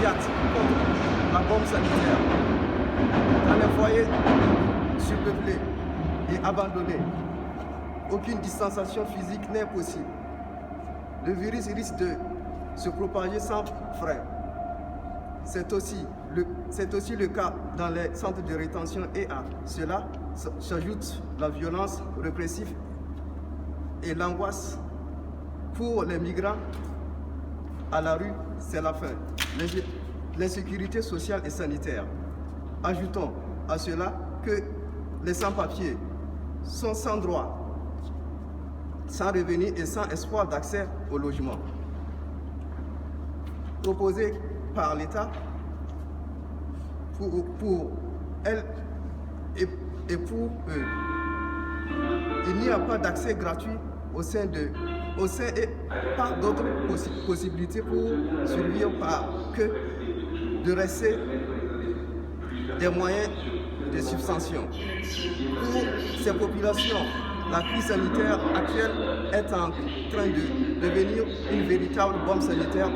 immédiate contre la bombe sanitaire. Dans les foyers surpeuplés et abandonnés, aucune distanciation physique n'est possible. Le virus risque de se propager sans frein. C'est aussi le cas dans les centres de rétention et à cela s'ajoute la violence répressive et l'angoisse. Pour les migrants, à la rue, c'est la fin. L'insécurité sociale et sanitaire. Ajoutons à cela que les sans-papiers sont sans droit, sans revenu et sans espoir d'accès au logement. Proposé par l'État pour elles et pour eux. Il n'y a pas d'accès gratuit au sein et pas d'autres possibilités pour survivre que de rester des moyens de subvention. Pour ces populations, la crise sanitaire actuelle est en train de devenir une véritable bombe sanitaire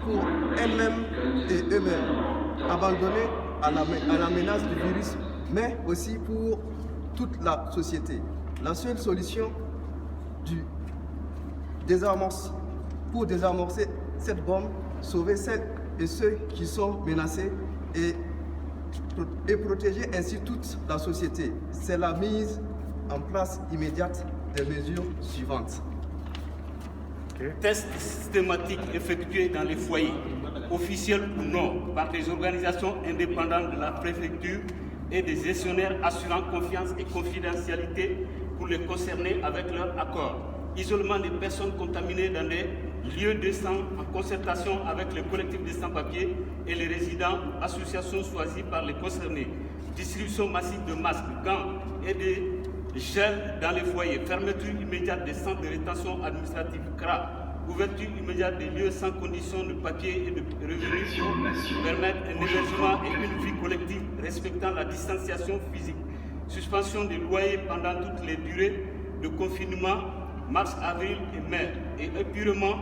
pour elles-mêmes et eux-mêmes, abandonnés à la menace du virus, mais aussi pour toute la société. La seule solution pour désamorcer cette bombe, sauver celles et ceux qui sont menacés et protéger ainsi toute la société, c'est la mise en place immédiate des mesures suivantes. Tests systématiques effectués dans les foyers, officiels ou non, par des organisations indépendantes de la préfecture et des gestionnaires assurant confiance et confidentialité pour les concernés avec leur accord. Isolement des personnes contaminées dans des lieux de sang en concertation avec le collectif des sans-papiers et les résidents ou associations choisies par les concernés. Distribution massive de masques, gants et de gel dans les foyers. Fermeture immédiate des centres de rétention administrative CRA. Ouverture immédiate des lieux sans condition de papier et de revenus pour permettre un hébergement et une vie collective respectant la distanciation physique. Suspension des loyers pendant toutes les durées de confinement, mars, avril et mai, et épurement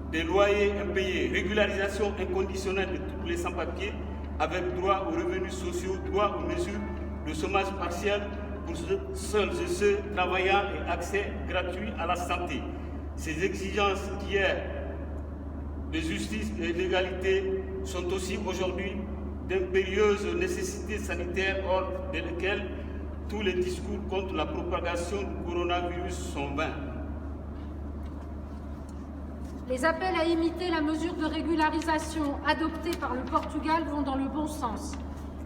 des loyers impayés, régularisation inconditionnelle de tous les sans-papiers avec droit aux revenus sociaux, droit aux mesures de chômage partiel pour seuls et ceux travaillant et accès gratuit à la santé. Ces exigences d'hier de justice et d'égalité sont aussi aujourd'hui d'impérieuses nécessités sanitaires hors desquelles tous les discours contre la propagation du coronavirus sont vains. Les appels à imiter la mesure de régularisation adoptée par le Portugal vont dans le bon sens.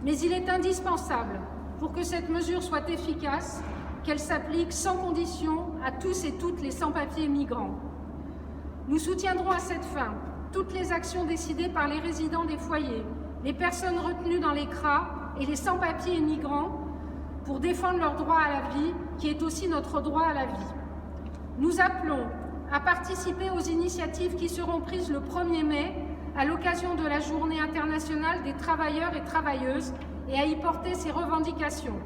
Mais il est indispensable, pour que cette mesure soit efficace, qu'elle s'applique sans condition à tous et toutes les sans-papiers migrants. Nous soutiendrons à cette fin toutes les actions décidées par les résidents des foyers, les personnes retenues dans les CRA et les sans-papiers migrants pour défendre leur droit à la vie, qui est aussi notre droit à la vie. Nous appelons à participer aux initiatives qui seront prises le 1er mai à l'occasion de la Journée internationale des travailleurs et travailleuses et à y porter ces revendications.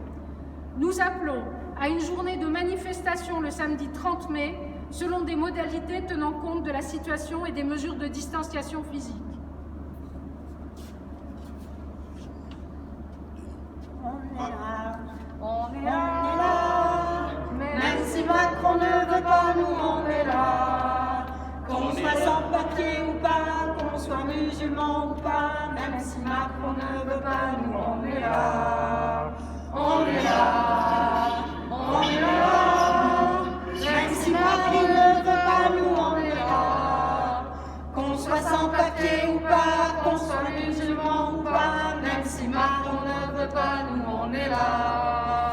Nous appelons à une journée de manifestation le samedi 30 mai selon des modalités tenant compte de la situation et des mesures de distanciation physique. On est là, même si Macron ne veut pas, nous on est là. Qu'on soit sans papier ou pas, qu'on soit musulman ou pas, même si Macron ne veut pas, nous on est là.